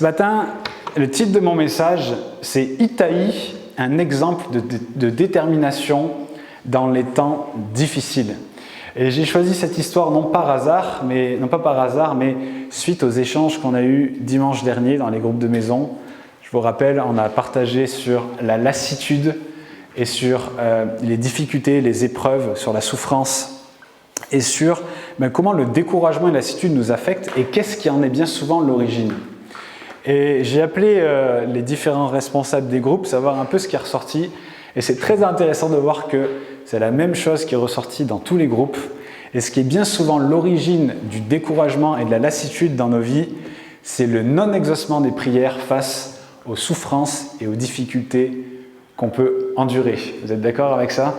Ce matin, le titre de mon message, c'est « Itaï, un exemple de détermination dans les temps difficiles ». Et j'ai choisi cette histoire non pas par hasard, mais suite aux échanges qu'on a eus dimanche dernier dans les groupes de maison. Je vous rappelle, on a partagé sur la lassitude et sur les difficultés, les épreuves, sur la souffrance et sur comment le découragement et la lassitude nous affectent et qu'est-ce qui en est bien souvent l'origine. Et j'ai appelé les différents responsables des groupes, savoir un peu ce qui est ressorti. Et c'est très intéressant de voir que c'est la même chose qui est ressortie dans tous les groupes. Et ce qui est bien souvent l'origine du découragement et de la lassitude dans nos vies, c'est le non-exaucement des prières face aux souffrances et aux difficultés qu'on peut endurer. Vous êtes d'accord avec ça ?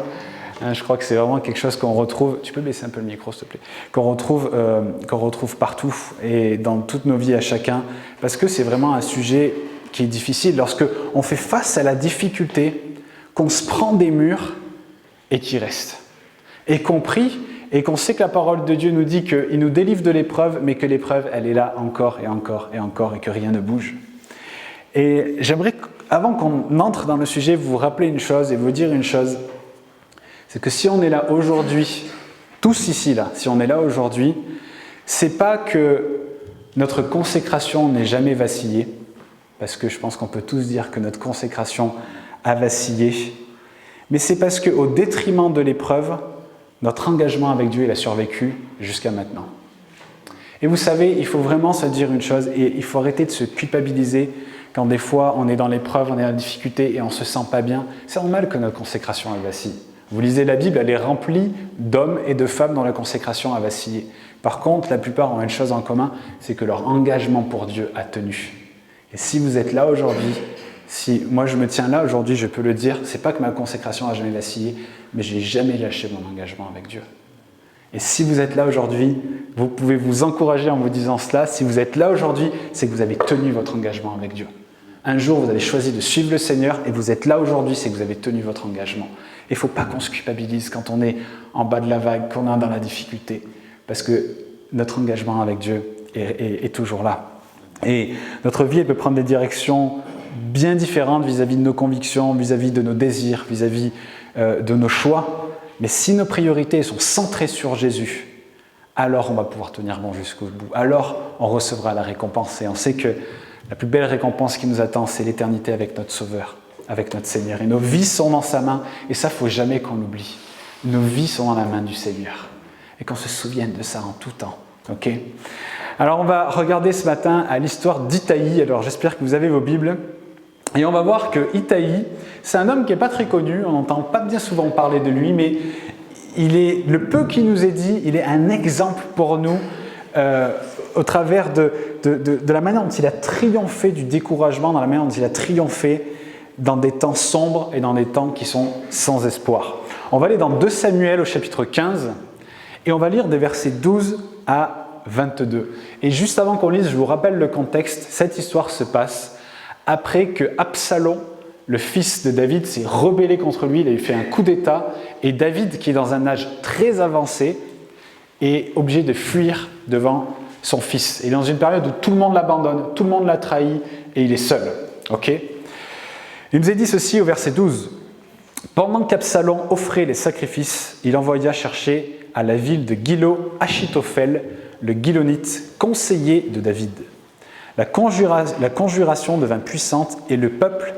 Je crois que c'est vraiment quelque chose qu'on retrouve, tu peux baisser un peu le micro s'il te plaît, qu'on retrouve partout et dans toutes nos vies à chacun, parce que c'est vraiment un sujet qui est difficile. Lorsque on fait face à la difficulté, qu'on se prend des murs et qui reste, et qu'on prie et qu'on sait que la parole de Dieu nous dit qu'il nous délivre de l'épreuve, mais que l'épreuve, elle est là encore et encore et encore et que rien ne bouge. Et j'aimerais, avant qu'on entre dans le sujet, vous rappeler une chose et vous dire une chose. C'est que si on est là aujourd'hui, tous ici là, si on est là aujourd'hui, c'est pas que notre consécration n'ait jamais vacillé, parce que je pense qu'on peut tous dire que notre consécration a vacillé, mais c'est parce qu'au détriment de l'épreuve, notre engagement avec Dieu, il a survécu jusqu'à maintenant. Et vous savez, il faut vraiment se dire une chose, et il faut arrêter de se culpabiliser quand des fois on est dans l'épreuve, on est dans la difficulté et on ne se sent pas bien. C'est normal que notre consécration elle vacille. Vous lisez la Bible, elle est remplie d'hommes et de femmes dont la consécration a vacillé. Par contre, la plupart ont une chose en commun, c'est que leur engagement pour Dieu a tenu. Et si vous êtes là aujourd'hui, si moi je me tiens là aujourd'hui, je peux le dire, c'est pas que ma consécration a jamais vacillé, mais j'ai jamais lâché mon engagement avec Dieu. Et si vous êtes là aujourd'hui, vous pouvez vous encourager en vous disant cela. Si vous êtes là aujourd'hui, c'est que vous avez tenu votre engagement avec Dieu. Un jour, vous avez choisi de suivre le Seigneur et vous êtes là aujourd'hui, c'est que vous avez tenu votre engagement. Il ne faut pas qu'on se culpabilise quand on est en bas de la vague, qu'on est dans la difficulté, parce que notre engagement avec Dieu est toujours là. Et notre vie, elle peut prendre des directions bien différentes vis-à-vis de nos convictions, vis-à-vis de nos désirs, vis-à-vis de nos choix. Mais si nos priorités sont centrées sur Jésus, alors on va pouvoir tenir bon jusqu'au bout. Alors on recevra la récompense. Et on sait que la plus belle récompense qui nous attend, c'est l'éternité avec notre Sauveur, avec notre Seigneur. Et nos vies sont dans sa main. Et ça, il ne faut jamais qu'on l'oublie. Nos vies sont dans la main du Seigneur. Et qu'on se souvienne de ça en tout temps. Ok ? Alors, on va regarder ce matin à l'histoire d'Itaï. Alors, j'espère que vous avez vos Bibles. Et on va voir que Itaï, c'est un homme qui n'est pas très connu. On n'entend pas bien souvent parler de lui. Mais le peu qui nous est dit, il est un exemple pour nous au travers de la manière dont il a triomphé du découragement, dans la manière dont il a triomphé dans des temps sombres et dans des temps qui sont sans espoir. On va aller dans 2 Samuel au chapitre 15 et on va lire des versets 12 à 22. Et juste avant qu'on lise, je vous rappelle le contexte. Cette histoire se passe après que Absalom, le fils de David, s'est rebellé contre lui. Il a fait un coup d'état et David, qui est dans un âge très avancé, est obligé de fuir devant son fils. Il est dans une période où tout le monde l'abandonne, tout le monde l'a trahi et il est seul. Ok ? Il nous est dit ceci au verset 12. « Pendant qu'Absalom offrait les sacrifices, il envoya chercher à la ville de Gilo Achitophel, le Gilonite, conseiller de David. La conjuration devint puissante et le peuple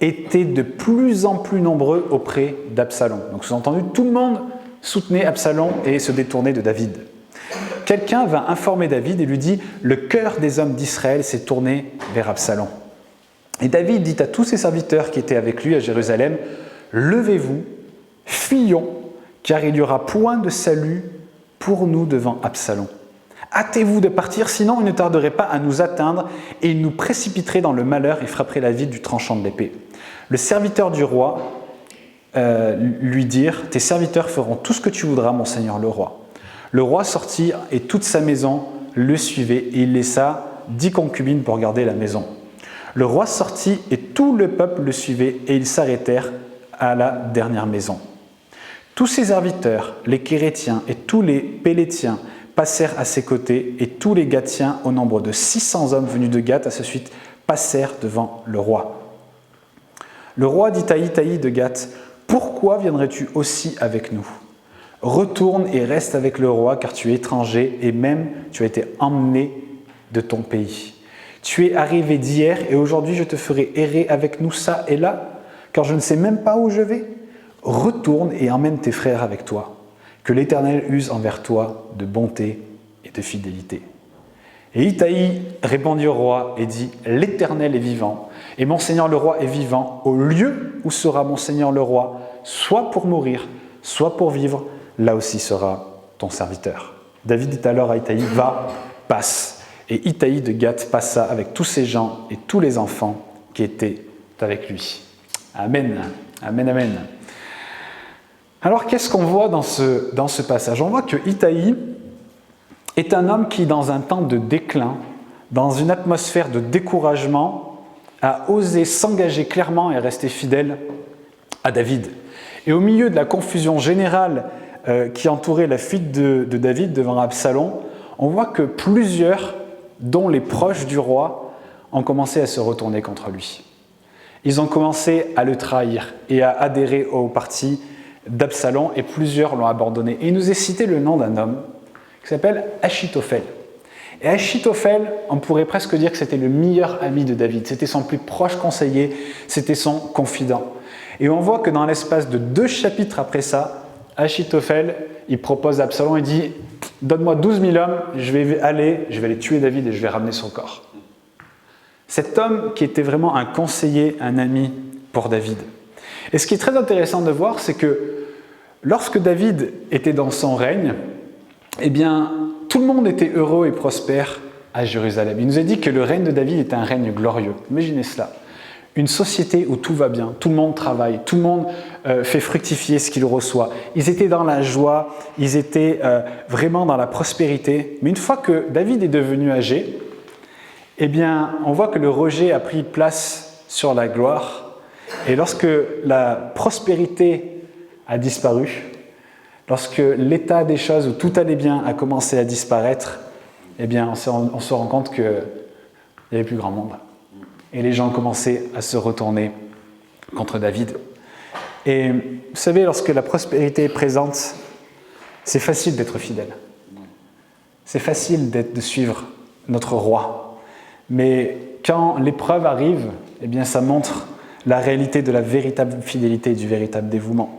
était de plus en plus nombreux auprès d'Absalom. » Donc sous-entendu, tout le monde soutenait Absalom et se détournait de David. Quelqu'un vint informer David et lui dit « Le cœur des hommes d'Israël s'est tourné vers Absalom. » Et David dit à tous ses serviteurs qui étaient avec lui à Jérusalem « Levez-vous, fuyons, car il n'y aura point de salut pour nous devant Absalom. Hâtez-vous de partir, sinon il ne tarderait pas à nous atteindre et il nous précipiterait dans le malheur et frapperait la ville du tranchant de l'épée. » Le serviteur du roi lui dirent « Tes serviteurs feront tout ce que tu voudras, mon seigneur le roi. » Le roi sortit et toute sa maison le suivait et il laissa 10 concubines pour garder la maison. Le roi sortit et tout le peuple le suivait et ils s'arrêtèrent à la dernière maison. Tous ses serviteurs, les Kérétiens et tous les Pélétiens, passèrent à ses côtés, et tous les Gatiens, au nombre de 600 hommes venus de Gath, à sa suite, passèrent devant le roi. Le roi dit à Itaï de Gath, « Pourquoi viendrais-tu aussi avec nous ? Retourne et reste avec le roi, car tu es étranger, et même tu as été emmené de ton pays. Tu es arrivé d'hier, et aujourd'hui je te ferai errer avec nous ça et là, car je ne sais même pas où je vais. Retourne et emmène tes frères avec toi. Que l'Éternel use envers toi de bonté et de fidélité. » Et Itaï répondit au roi et dit, « L'Éternel est vivant, et mon Seigneur le roi est vivant, au lieu où sera mon Seigneur le roi, soit pour mourir, soit pour vivre, là aussi sera ton serviteur. » David dit alors à Itaï, « Va, passe. » Et Itaï de Gath passa avec tous ses gens et tous les enfants qui étaient avec lui. Amen, amen, amen. Alors qu'est-ce qu'on voit dans ce passage? On voit que Itaï est un homme qui, dans un temps de déclin, dans une atmosphère de découragement, a osé s'engager clairement et rester fidèle à David. Et au milieu de la confusion générale qui entourait la fuite de David devant Absalom, on voit que plusieurs, dont les proches du roi, ont commencé à se retourner contre lui. Ils ont commencé à le trahir et à adhérer au parti d'Absalom, et plusieurs l'ont abandonné. Et il nous est cité le nom d'un homme qui s'appelle Achitophel. Et Achitophel, on pourrait presque dire que c'était le meilleur ami de David, c'était son plus proche conseiller, c'était son confident. Et on voit que dans l'espace de 2 chapitres après ça, Achitophel, il propose à Absalom, il dit « Donne-moi 12 000 hommes, je vais aller tuer David et je vais ramener son corps. » Cet homme qui était vraiment un conseiller, un ami pour David. Et ce qui est très intéressant de voir, c'est que lorsque David était dans son règne, eh bien, tout le monde était heureux et prospère à Jérusalem. Il nous a dit que le règne de David était un règne glorieux. Imaginez cela. Une société où tout va bien, tout le monde travaille, tout le monde fait fructifier ce qu'il reçoit. Ils étaient dans la joie, ils étaient vraiment dans la prospérité. Mais une fois que David est devenu âgé, eh bien, on voit que le rejet a pris place sur la gloire. Et lorsque la prospérité a disparu, lorsque l'état des choses où tout allait bien a commencé à disparaître, eh bien, on se rend compte qu'il n'y avait plus grand monde. Et les gens ont commencé à se retourner contre David. Et vous savez, lorsque la prospérité est présente, c'est facile d'être fidèle. C'est facile de suivre notre roi. Mais quand l'épreuve arrive, eh bien, ça montre la réalité de la véritable fidélité et du véritable dévouement.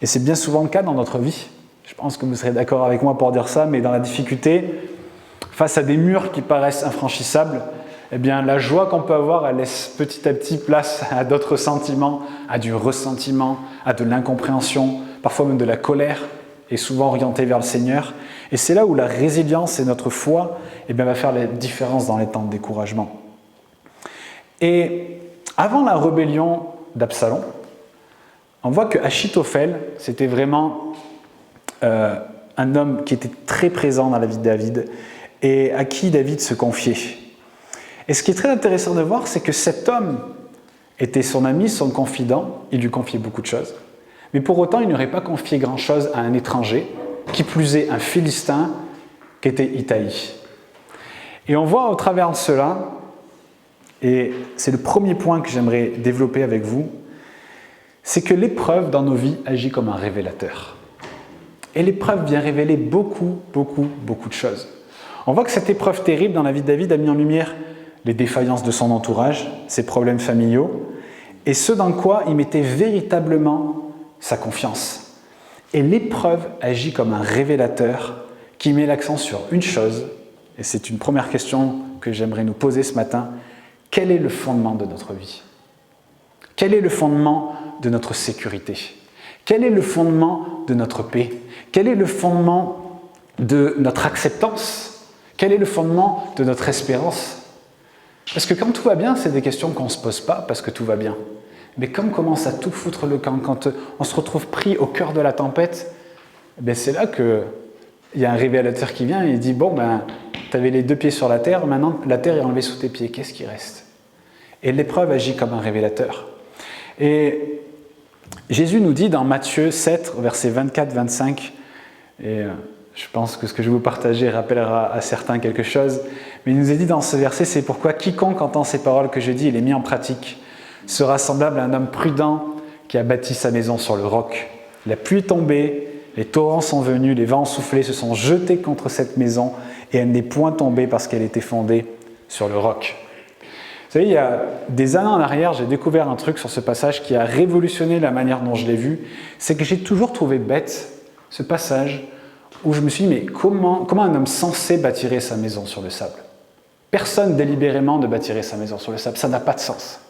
Et c'est bien souvent le cas dans notre vie. Je pense que vous serez d'accord avec moi pour dire ça, mais dans la difficulté, face à des murs qui paraissent infranchissables, eh bien, la joie qu'on peut avoir, elle laisse petit à petit place à d'autres sentiments, à du ressentiment, à de l'incompréhension, parfois même de la colère, et souvent orientée vers le Seigneur. Et c'est là où la résilience et notre foi eh bien, va faire la différence dans les temps de découragement. Et avant la rébellion d'Absalom, on voit que Achitophel, c'était vraiment un homme qui était très présent dans la vie de David et à qui David se confiait. Et ce qui est très intéressant de voir, c'est que cet homme était son ami, son confident, il lui confiait beaucoup de choses. Mais pour autant, il n'aurait pas confié grand-chose à un étranger, qui plus est un Philistin, qui était Itaï. Et on voit au travers de cela, et c'est le premier point que j'aimerais développer avec vous, c'est que l'épreuve dans nos vies agit comme un révélateur. Et l'épreuve vient révéler beaucoup de choses. On voit que cette épreuve terrible dans la vie de David a mis en lumière les défaillances de son entourage, ses problèmes familiaux, et ce dans quoi il mettait véritablement sa confiance. Et l'épreuve agit comme un révélateur qui met l'accent sur une chose, et c'est une première question que j'aimerais nous poser ce matin. Quel est le fondement de notre vie? Quel est le fondement de notre sécurité? Quel est le fondement de notre paix? Quel est le fondement de notre acceptance? Quel est le fondement de notre espérance? Parce que quand tout va bien, c'est des questions qu'on ne se pose pas parce que tout va bien. Mais quand on commence à tout foutre le camp, quand on se retrouve pris au cœur de la tempête, c'est là qu'il y a un révélateur qui vient et il dit « Bon, tu avais les 2 pieds sur la terre, maintenant la terre est enlevée sous tes pieds, qu'est-ce qui reste ?» Et l'épreuve agit comme un révélateur. Et Jésus nous dit dans Matthieu 7, versets 24-25, et Je pense que ce que je vais vous partager rappellera à certains quelque chose. Mais il nous est dit dans ce verset, c'est pourquoi quiconque entend ces paroles que je dis et les met en pratique sera semblable à un homme prudent qui a bâti sa maison sur le roc. La pluie est tombée, les torrents sont venus, les vents ont soufflé, se sont jetés contre cette maison et elle n'est point tombée parce qu'elle était fondée sur le roc. Vous savez, il y a des années en arrière, j'ai découvert un truc sur ce passage qui a révolutionné la manière dont je l'ai vu. C'est que j'ai toujours trouvé bête ce passage où je me suis dit, mais comment un homme censé bâtirait sa maison sur le sable? Personne délibérément ne bâtirait sa maison sur le sable, ça n'a pas de sens.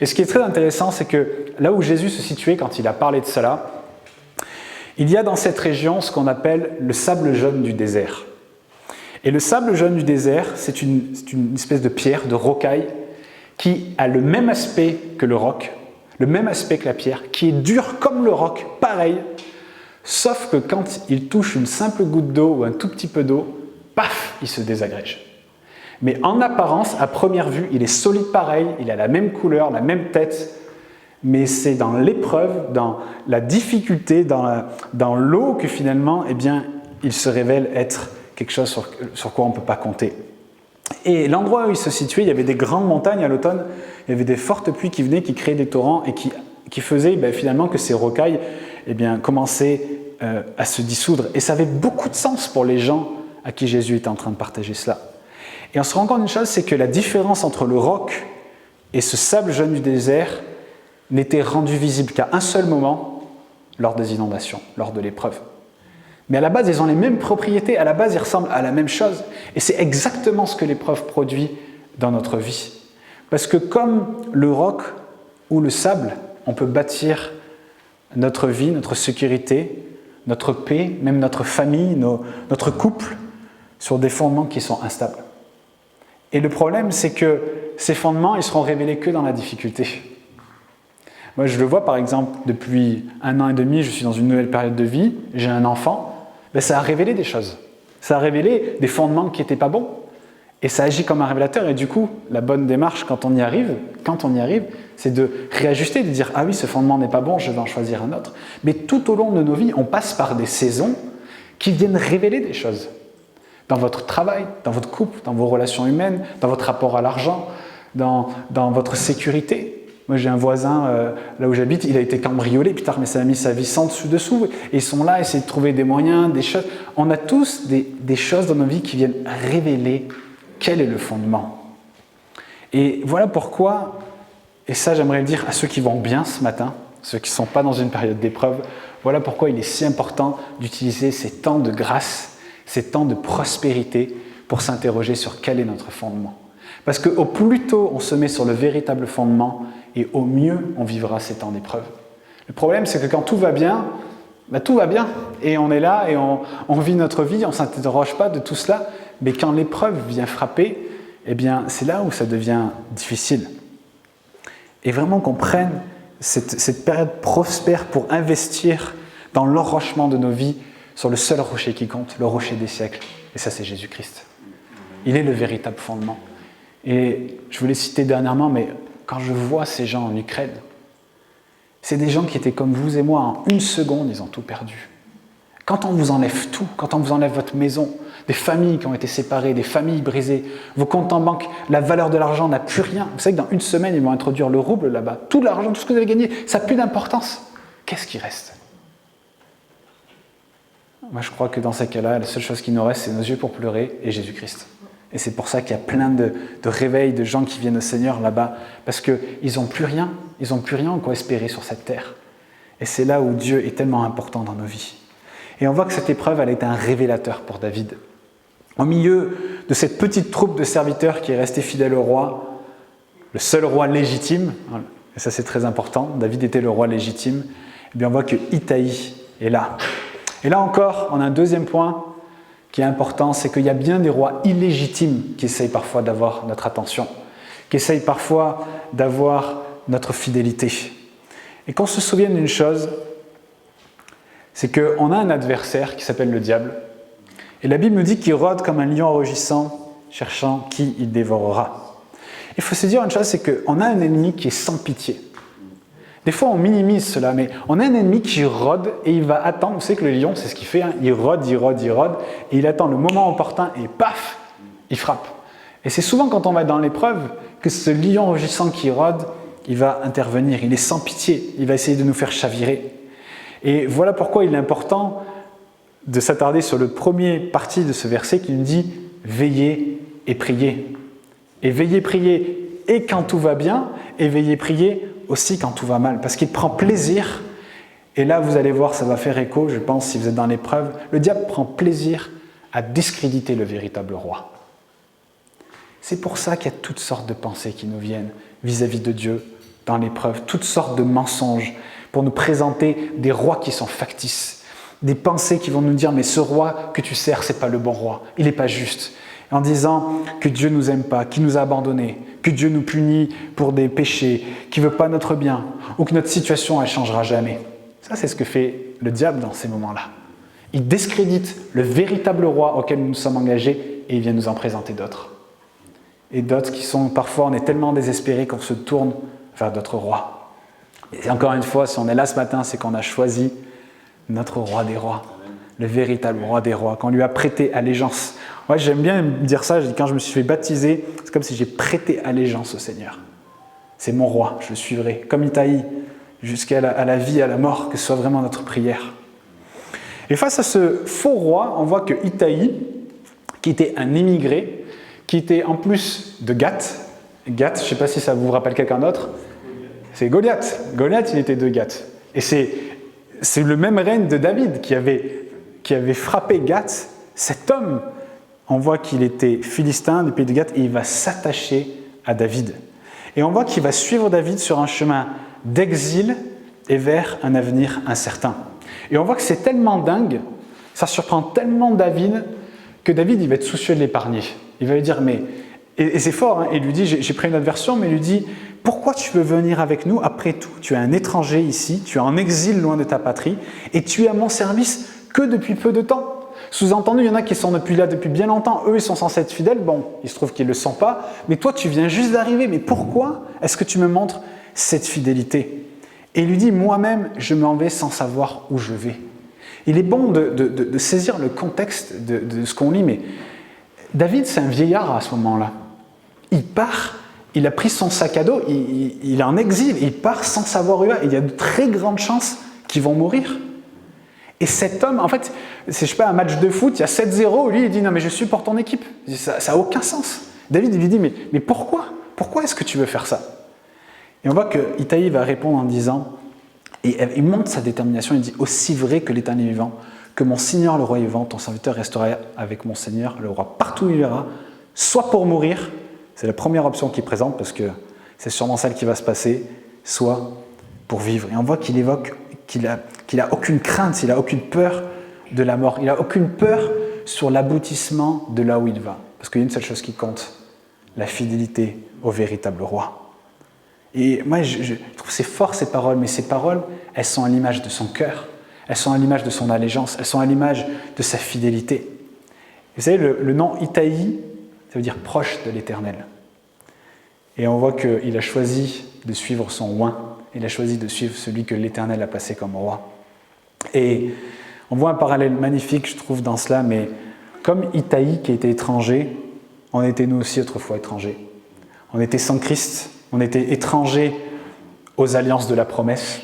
Et ce qui est très intéressant, c'est que là où Jésus se situait quand il a parlé de cela, il y a dans cette région ce qu'on appelle le sable jaune du désert. Et le sable jaune du désert, c'est une espèce de pierre, de rocaille, qui a le même aspect que le roc, le même aspect que la pierre, qui est dur comme le roc, pareil, sauf que quand il touche une simple goutte d'eau ou un tout petit peu d'eau, paf, il se désagrège. Mais en apparence, à première vue, il est solide pareil, il a la même couleur, la même tête, mais c'est dans l'épreuve, dans la difficulté, dans l'eau que finalement, eh bien, il se révèle être quelque chose sur quoi on ne peut pas compter. Et l'endroit où il se situait, il y avait des grandes montagnes à l'automne, il y avait des fortes pluies qui venaient, qui créaient des torrents et qui faisaient finalement que ces rocailles commençaient à se dissoudre. Et ça avait beaucoup de sens pour les gens à qui Jésus était en train de partager cela. Et on se rend compte d'une chose, c'est que la différence entre le roc et ce sable jaune du désert n'était rendue visible qu'à un seul moment, lors des inondations, lors de l'épreuve. Mais à la base, ils ont les mêmes propriétés, à la base, ils ressemblent à la même chose. Et c'est exactement ce que l'épreuve produit dans notre vie. Parce que comme le roc ou le sable, on peut bâtir notre vie, notre sécurité, notre paix, même notre famille, notre couple, sur des fondements qui sont instables. Et le problème, c'est que ces fondements, ils seront révélés que dans la difficulté. Moi, je le vois, par exemple, depuis 1 an et demi, je suis dans une nouvelle période de vie, j'ai un enfant, ça a révélé des choses. Ça a révélé des fondements qui n'étaient pas bons. Et ça agit comme un révélateur. Et du coup, la bonne démarche, quand on y arrive, c'est de réajuster, de dire « Ah oui, ce fondement n'est pas bon, je vais en choisir un autre. » Mais tout au long de nos vies, on passe par des saisons qui viennent révéler des choses. Dans votre travail, dans votre couple, dans vos relations humaines, dans votre rapport à l'argent, dans votre sécurité. Moi, j'ai un voisin, là où j'habite, il a été cambriolé, putain, mais ça a mis sa vie sans dessus-dessous. Et ils sont là, essayer de trouver des moyens, des choses. On a tous des choses dans nos vies qui viennent révéler quel est le fondement. Et voilà pourquoi, et ça j'aimerais le dire à ceux qui vont bien ce matin, ceux qui ne sont pas dans une période d'épreuve, voilà pourquoi il est si important d'utiliser ces temps de grâce, ces temps de prospérité pour s'interroger sur quel est notre fondement. Parce qu'au plus tôt on se met sur le véritable fondement, et au mieux on vivra ces temps d'épreuve. Le problème, c'est que quand tout va bien, tout va bien. Et on est là et on vit notre vie, on ne s'interroge pas de tout cela. Mais quand l'épreuve vient frapper, c'est là où ça devient difficile. Et vraiment qu'on prenne cette période prospère pour investir dans l'enrochement de nos vies sur le seul rocher qui compte, le rocher des siècles. Et ça, c'est Jésus-Christ. Il est le véritable fondement. Et je vous l'ai cité dernièrement, mais quand je vois ces gens en Ukraine, c'est des gens qui étaient comme vous et moi, en une seconde, ils ont tout perdu. Quand on vous enlève tout, quand on vous enlève votre maison, des familles qui ont été séparées, des familles brisées, vos comptes en banque, la valeur de l'argent n'a plus rien. Vous savez que dans une semaine, ils vont introduire le rouble là-bas. Tout l'argent, tout ce que vous avez gagné, ça n'a plus d'importance. Qu'est-ce qui reste ? Moi, je crois que dans ces cas-là, la seule chose qui nous reste, c'est nos yeux pour pleurer et Jésus-Christ. Et c'est pour ça qu'il y a plein de réveils de gens qui viennent au Seigneur là-bas, parce qu'ils n'ont plus rien, en quoi espérer sur cette terre. Et c'est là où Dieu est tellement important dans nos vies. Et on voit que cette épreuve, elle est un révélateur pour David. Au milieu de cette petite troupe de serviteurs qui est restée fidèle au roi, le seul roi légitime, et ça c'est très important, David était le roi légitime, et bien on voit que Itaï est là. Et là encore, on a un deuxième point qui est important, c'est qu'il y a bien des rois illégitimes qui essayent parfois d'avoir notre attention, qui essayent parfois d'avoir notre fidélité. Et qu'on se souvienne d'une chose, c'est qu'on a un adversaire qui s'appelle le diable, et la Bible nous dit qu'il rôde comme un lion rugissant, cherchant qui il dévorera. Il faut se dire une chose, c'est qu'on a un ennemi qui est sans pitié. Des fois, on minimise cela, mais on a un ennemi qui rôde et il va attendre. Vous savez que le lion, c'est ce qu'il fait, hein, il rôde, et il attend le moment opportun et paf, il frappe. Et c'est souvent quand on va dans l'épreuve que ce lion rugissant qui rôde, il va intervenir, il est sans pitié, il va essayer de nous faire chavirer. Et voilà pourquoi il est important de s'attarder sur le premier partie de ce verset qui nous dit « Veillez et priez ». Et veillez, priez, et quand tout va bien, et veillez, priez aussi quand tout va mal, parce qu'il prend plaisir, et là vous allez voir, ça va faire écho, je pense, si vous êtes dans l'épreuve, le diable prend plaisir à discréditer le véritable roi. C'est pour ça qu'il y a toutes sortes de pensées qui nous viennent vis-à-vis de Dieu dans l'épreuve, toutes sortes de mensonges pour nous présenter des rois qui sont factices, des pensées qui vont nous dire « mais ce roi que tu sers, c'est pas le bon roi, il n'est pas juste ». En disant que Dieu ne nous aime pas, qu'il nous a abandonnés, que Dieu nous punit pour des péchés, qu'il ne veut pas notre bien, ou que notre situation ne changera jamais. Ça, c'est ce que fait le diable dans ces moments-là. Il discrédite le véritable roi auquel nous nous sommes engagés et il vient nous en présenter d'autres. Et d'autres qui sont, parfois, on est tellement désespérés qu'on se tourne vers d'autres rois. Et encore une fois, si on est là ce matin, c'est qu'on a choisi notre roi des rois, le véritable roi des rois, qu'on lui a prêté allégeance. Ouais, j'aime bien dire ça, quand je me suis fait baptiser, c'est comme si j'ai prêté allégeance au Seigneur. C'est mon roi, je le suivrai, comme Itaï, jusqu'à la vie, à la mort, que ce soit vraiment notre prière. Et face à ce faux roi, on voit que Itaï, qui était un émigré, qui était en plus de Gath, je ne sais pas si ça vous rappelle quelqu'un d'autre, c'est Goliath. Goliath, il était de Gath. Et c'est le même règne de David qui avait frappé Gath. Cet homme, on voit qu'il était philistin du pays de Gath et il va s'attacher à David. Et on voit qu'il va suivre David sur un chemin d'exil et vers un avenir incertain. Et on voit que c'est tellement dingue, ça surprend tellement David, que David il va être soucieux de l'épargner. Il va lui dire, mais... Et c'est fort, hein, il lui dit, j'ai pris une autre version, mais il lui dit, pourquoi tu veux venir avec nous? Après tout, tu es un étranger ici, tu es en exil loin de ta patrie, et tu es à mon service que depuis peu de temps. Sous-entendu, il y en a qui sont là depuis bien longtemps, eux ils sont censés être fidèles, bon, il se trouve qu'ils ne le sont pas, mais toi tu viens juste d'arriver, mais pourquoi est-ce que tu me montres cette fidélité? Et il lui dit, moi-même je m'en vais sans savoir où je vais. Il est bon de saisir le contexte de ce qu'on lit, mais David c'est un vieillard à ce moment-là. Il part, il a pris son sac à dos, il est en exil, il part sans savoir où il va, et il y a de très grandes chances qu'ils vont mourir. Et cet homme, en fait, c'est je sais pas, un match de foot, il y a 7-0, lui il dit non mais je suis pour ton équipe. Ça n'a aucun sens. David il lui dit mais pourquoi? Pourquoi est-ce que tu veux faire ça? Et on voit que Itaï va répondre en disant, et il montre sa détermination, il dit aussi vrai que l'Éternel est vivant, que mon Seigneur le roi est vivant, ton serviteur restera avec mon Seigneur le roi partout où il ira, soit pour mourir, c'est la première option qu'il présente parce que c'est sûrement celle qui va se passer, soit pour vivre. Et on voit qu'il évoque qu'il a aucune crainte, il n'a aucune peur de la mort, il n'a aucune peur sur l'aboutissement de là où il va. Parce qu'il y a une seule chose qui compte, la fidélité au véritable roi. Et moi, je trouve c'est fort ces paroles, mais ces paroles, elles sont à l'image de son cœur, elles sont à l'image de son allégeance, elles sont à l'image de sa fidélité. Vous savez, le nom Itaï, ça veut dire proche de l'Éternel. Et on voit qu'il a choisi de suivre son oint, il a choisi de suivre celui que l'Éternel a placé comme roi. Et on voit un parallèle magnifique, je trouve, dans cela, mais comme Itaï qui était étranger, on était nous aussi autrefois étrangers. On était sans Christ, on était étrangers aux alliances de la promesse,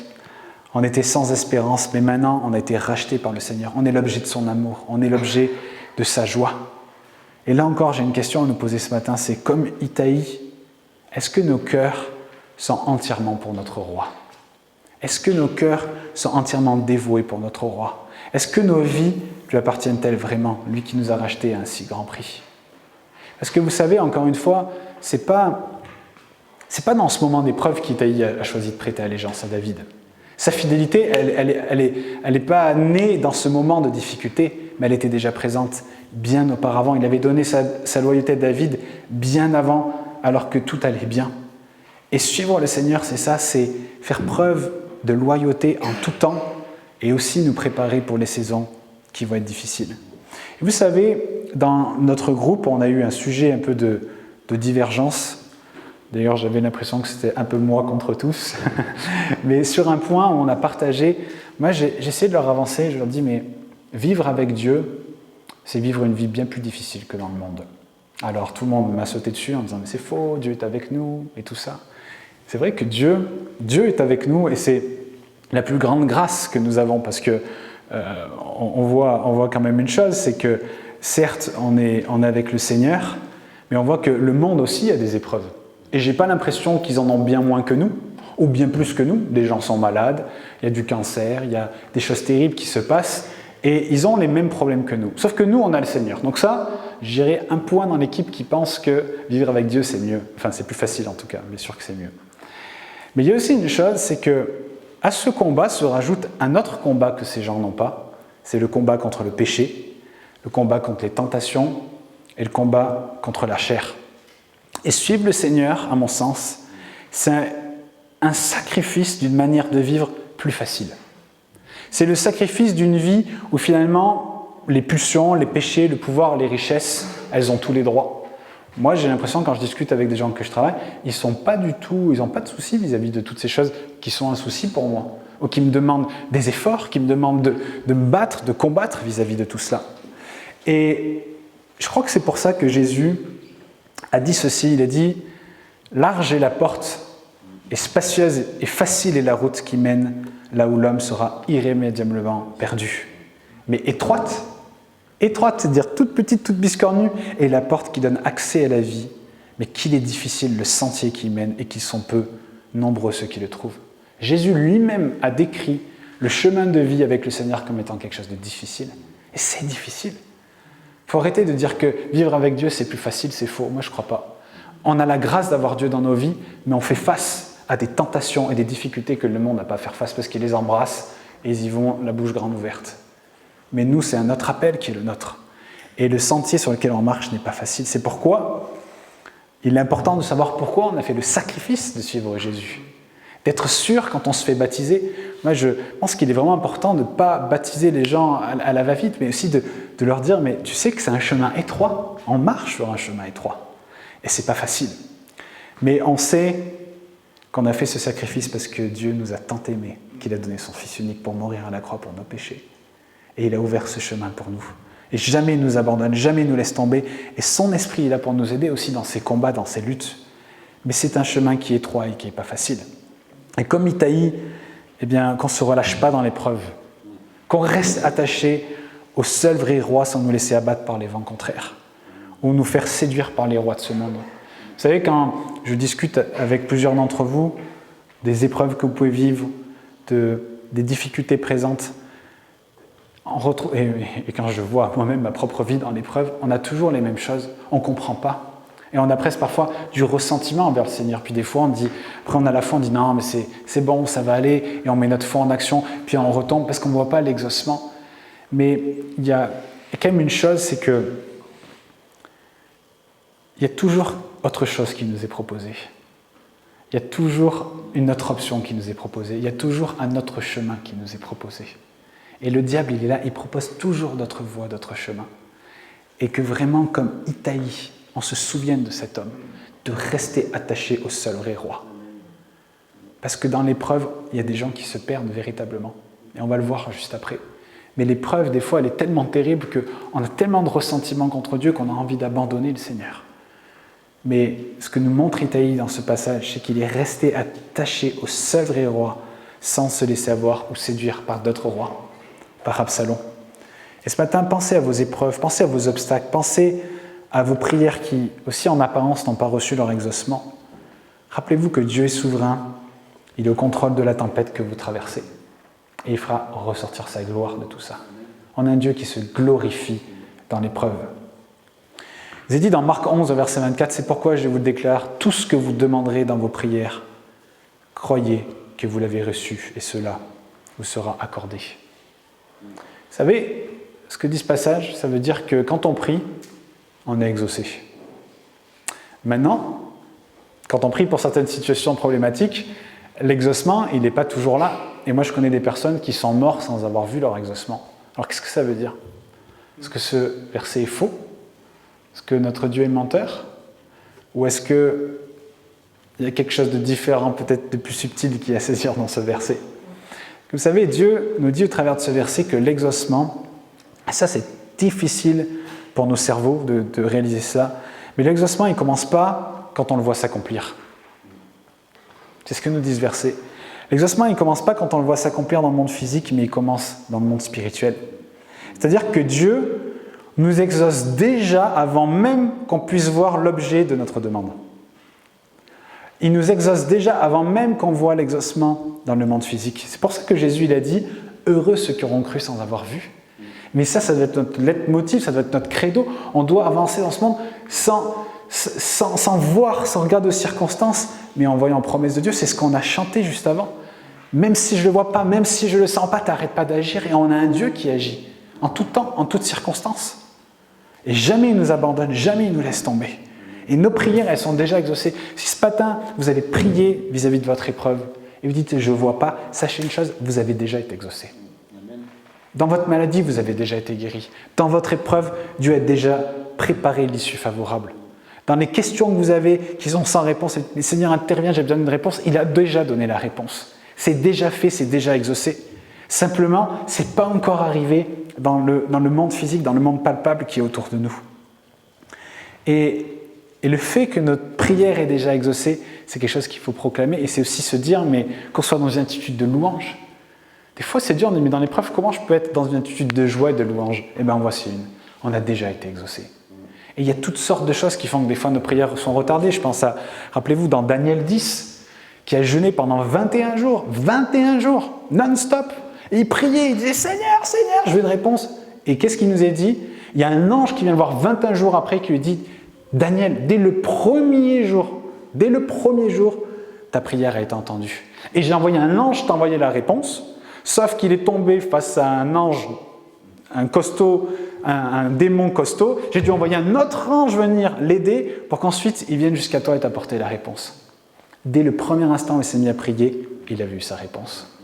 on était sans espérance, mais maintenant on a été rachetés par le Seigneur. On est l'objet de son amour, on est l'objet de sa joie. Et là encore, j'ai une question à nous poser ce matin, c'est comme Itaï, est-ce que nos cœurs sont entièrement pour notre roi? Est-ce que nos cœurs sont entièrement dévoués pour notre roi? Est-ce que nos vies lui appartiennent-elles vraiment, lui qui nous a rachetés à un si grand prix? Parce que vous savez, encore une fois, c'est pas dans ce moment d'épreuve qu'Itaï a choisi de prêter allégeance à David. Sa fidélité, elle n'est pas née dans ce moment de difficulté, mais elle était déjà présente bien auparavant. Il avait donné sa loyauté à David bien avant, alors que tout allait bien. Et suivre le Seigneur, c'est ça, c'est faire preuve de loyauté en tout temps et aussi nous préparer pour les saisons qui vont être difficiles. Et vous savez, dans notre groupe, on a eu un sujet un peu de divergence D'ailleurs, j'avais l'impression que c'était un peu moi contre tous. Mais sur un point où on a partagé, moi j'essaie de leur avancer, je leur dis, mais vivre avec Dieu, c'est vivre une vie bien plus difficile que dans le monde. Alors tout le monde m'a sauté dessus en disant, mais c'est faux, Dieu est avec nous, et tout ça. C'est vrai que Dieu est avec nous, et c'est la plus grande grâce que nous avons, parce que on voit quand même une chose, c'est que certes, on est avec le Seigneur, mais on voit que le monde aussi a des épreuves. Et je n'ai pas l'impression qu'ils en ont bien moins que nous, ou bien plus que nous. Des gens sont malades, il y a du cancer, il y a des choses terribles qui se passent, et ils ont les mêmes problèmes que nous. Sauf que nous, on a le Seigneur. Donc ça, j'irai un point dans l'équipe qui pense que vivre avec Dieu, c'est mieux. Enfin, c'est plus facile en tout cas, bien sûr que c'est mieux. Mais il y a aussi une chose, c'est que à ce combat se rajoute un autre combat que ces gens n'ont pas. C'est le combat contre le péché, le combat contre les tentations et le combat contre la chair. Et suivre le Seigneur, à mon sens, c'est un sacrifice d'une manière de vivre plus facile. C'est le sacrifice d'une vie où finalement les pulsions, les péchés, le pouvoir, les richesses, elles ont tous les droits. Moi, j'ai l'impression, quand je discute avec des gens que je travaille, ils n'ont pas de soucis vis-à-vis de toutes ces choses qui sont un souci pour moi, ou qui me demandent des efforts, qui me demandent de me battre, de combattre vis-à-vis de tout cela. Et je crois que c'est pour ça que Jésus a dit ceci, il a dit « Large est la porte, et spacieuse et facile est la route qui mène là où l'homme sera irrémédiablement perdu. Mais étroite, c'est-à-dire toute petite, toute biscornue, est la porte qui donne accès à la vie, mais qu'il est difficile le sentier qui y mène et qu'ils sont peu nombreux ceux qui le trouvent. » Jésus lui-même a décrit le chemin de vie avec le Seigneur comme étant quelque chose de difficile. Et c'est difficile. Il faut arrêter de dire que vivre avec Dieu, c'est plus facile, c'est faux. Moi, je ne crois pas. On a la grâce d'avoir Dieu dans nos vies, mais on fait face à des tentations et des difficultés que le monde n'a pas à faire face parce qu'ils les embrassent et ils y vont la bouche grande ouverte. Mais nous, c'est un autre appel qui est le nôtre. Et le sentier sur lequel on marche n'est pas facile. C'est pourquoi il est important de savoir pourquoi on a fait le sacrifice de suivre Jésus. D'être sûr quand on se fait baptiser. Moi, je pense qu'il est vraiment important de ne pas baptiser les gens à la va-vite, mais aussi de leur dire, mais tu sais que c'est un chemin étroit, on marche sur un chemin étroit. Et c'est pas facile. Mais on sait qu'on a fait ce sacrifice parce que Dieu nous a tant aimés, qu'il a donné son Fils unique pour mourir à la croix pour nos péchés. Et il a ouvert ce chemin pour nous. Et jamais il nous abandonne, jamais il nous laisse tomber. Et son esprit est là pour nous aider aussi dans ces combats, dans ces luttes. Mais c'est un chemin qui est étroit et qui n'est pas facile. Et comme Itaïe, eh bien, qu'on ne se relâche pas dans l'épreuve, qu'on reste attaché au seul vrai roi sans nous laisser abattre par les vents contraires, ou nous faire séduire par les rois de ce monde. Vous savez, quand je discute avec plusieurs d'entre vous des épreuves que vous pouvez vivre, des difficultés présentes, et quand je vois moi-même ma propre vie dans l'épreuve, on a toujours les mêmes choses, on ne comprend pas. Et on a presque parfois du ressentiment envers le Seigneur. Puis des fois, après on a la foi, on dit non, mais c'est bon, ça va aller, et on met notre foi en action, puis on retombe parce qu'on ne voit pas l'exaucement. Mais il y a quand même une chose, c'est que il y a toujours autre chose qui nous est proposée. Il y a toujours une autre option qui nous est proposée. Il y a toujours un autre chemin qui nous est proposé. Et le diable, il est là, il propose toujours d'autres voies, d'autres chemins. Et que vraiment, comme Itaïe, on se souvienne de cet homme, de rester attaché au seul vrai roi. Parce que dans l'épreuve, il y a des gens qui se perdent véritablement. Et on va le voir juste après. Mais l'épreuve, des fois, elle est tellement terrible qu'on a tellement de ressentiment contre Dieu qu'on a envie d'abandonner le Seigneur. Mais ce que nous montre Itaïe dans ce passage, c'est qu'il est resté attaché au seul vrai roi, sans se laisser avoir ou séduire par d'autres rois, par Absalom. Et ce matin, pensez à vos épreuves, pensez à vos obstacles, pensez à vos prières qui, aussi en apparence, n'ont pas reçu leur exaucement. Rappelez-vous que Dieu est souverain, il est au contrôle de la tempête que vous traversez. Et il fera ressortir sa gloire de tout ça. On a un Dieu qui se glorifie dans l'épreuve. Il est dit dans Marc 11, verset 24, « C'est pourquoi je vous déclare, tout ce que vous demanderez dans vos prières, croyez que vous l'avez reçu, et cela vous sera accordé. » Vous savez, ce que dit ce passage, ça veut dire que quand on prie, on est exaucé. Maintenant, quand on prie pour certaines situations problématiques, l'exaucement, il n'est pas toujours là. Et moi, je connais des personnes qui sont mortes sans avoir vu leur exaucement. Alors, qu'est-ce que ça veut dire? Est-ce que ce verset est faux? Est-ce que notre Dieu est menteur? Ou est-ce que il y a quelque chose de différent, peut-être de plus subtil qui est à saisir dans ce verset. Vous savez, Dieu nous dit au travers de ce verset que l'exaucement, ça c'est difficile pour nos cerveaux de réaliser ça, mais l'exaucement il ne commence pas quand on le voit s'accomplir. C'est ce que nous dit ce verset. L'exaucement il ne commence pas quand on le voit s'accomplir dans le monde physique, mais il commence dans le monde spirituel. C'est-à-dire que Dieu nous exauce déjà avant même qu'on puisse voir l'objet de notre demande. Il nous exauce déjà avant même qu'on voit l'exaucement dans le monde physique. C'est pour ça que Jésus il a dit « Heureux ceux qui auront cru sans avoir vu ». Mais ça doit être notre leitmotiv, ça doit être notre credo. On doit avancer dans ce monde sans voir, sans regarder aux circonstances, mais en voyant la promesse de Dieu. C'est ce qu'on a chanté juste avant. Même si je ne le vois pas, même si je ne le sens pas, tu n'arrêtes pas d'agir. Et on a un Dieu qui agit en tout temps, en toutes circonstances. Et jamais il nous abandonne, jamais il nous laisse tomber. Et nos prières, elles sont déjà exaucées. Si ce matin, vous allez prier vis-à-vis de votre épreuve, et vous dites « je ne vois pas », sachez une chose, vous avez déjà été exaucé. Dans votre maladie, vous avez déjà été guéri. Dans votre épreuve, Dieu a déjà préparé l'issue favorable. Dans les questions que vous avez, qui sont sans réponse, et le Seigneur intervient, j'ai besoin d'une réponse, il a déjà donné la réponse. C'est déjà fait, c'est déjà exaucé. Simplement, ce n'est pas encore arrivé dans le monde physique, dans le monde palpable qui est autour de nous. Et le fait que notre prière est déjà exaucée, c'est quelque chose qu'il faut proclamer, et c'est aussi se dire, mais qu'on soit dans une attitude de louange. Des fois, c'est dur, mais dans l'épreuve, comment je peux être dans une attitude de joie et de louange? Eh bien, en voici une. On a déjà été exaucé. Et il y a toutes sortes de choses qui font que des fois nos prières sont retardées. Je pense à, rappelez-vous, dans Daniel 10, qui a jeûné pendant 21 jours, non-stop. Et il priait, il disait « Seigneur, Seigneur, je veux une réponse ». Et qu'est-ce qu'il nous a dit? Il y a un ange qui vient le voir 21 jours après qui lui dit « Daniel, dès le premier jour, ta prière a été entendue. Et j'ai envoyé un ange t'envoyer la réponse. » Sauf qu'il est tombé face à un ange, un costaud, un démon costaud. J'ai dû envoyer un autre ange venir l'aider pour qu'ensuite il vienne jusqu'à toi et t'apporter la réponse. Dès le premier instant où il s'est mis à prier, il a vu sa réponse.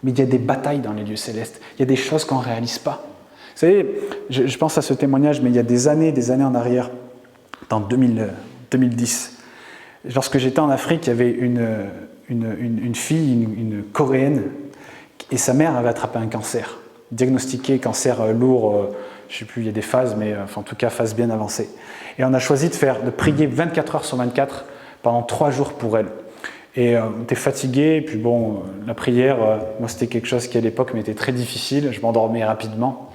Mais il y a des batailles dans les lieux célestes. Il y a des choses qu'on ne réalise pas. Vous savez, je pense à ce témoignage, mais il y a des années en arrière, dans 2010, lorsque j'étais en Afrique, il y avait une fille, une Coréenne, et sa mère avait attrapé un cancer, diagnostiqué cancer lourd, je ne sais plus, il y a des phases, mais en tout cas, phase bien avancée. Et on a choisi de prier 24 heures sur 24 pendant 3 jours pour elle. Et on était fatigué, et puis bon, la prière, moi c'était quelque chose qui à l'époque m'était très difficile, je m'endormais rapidement.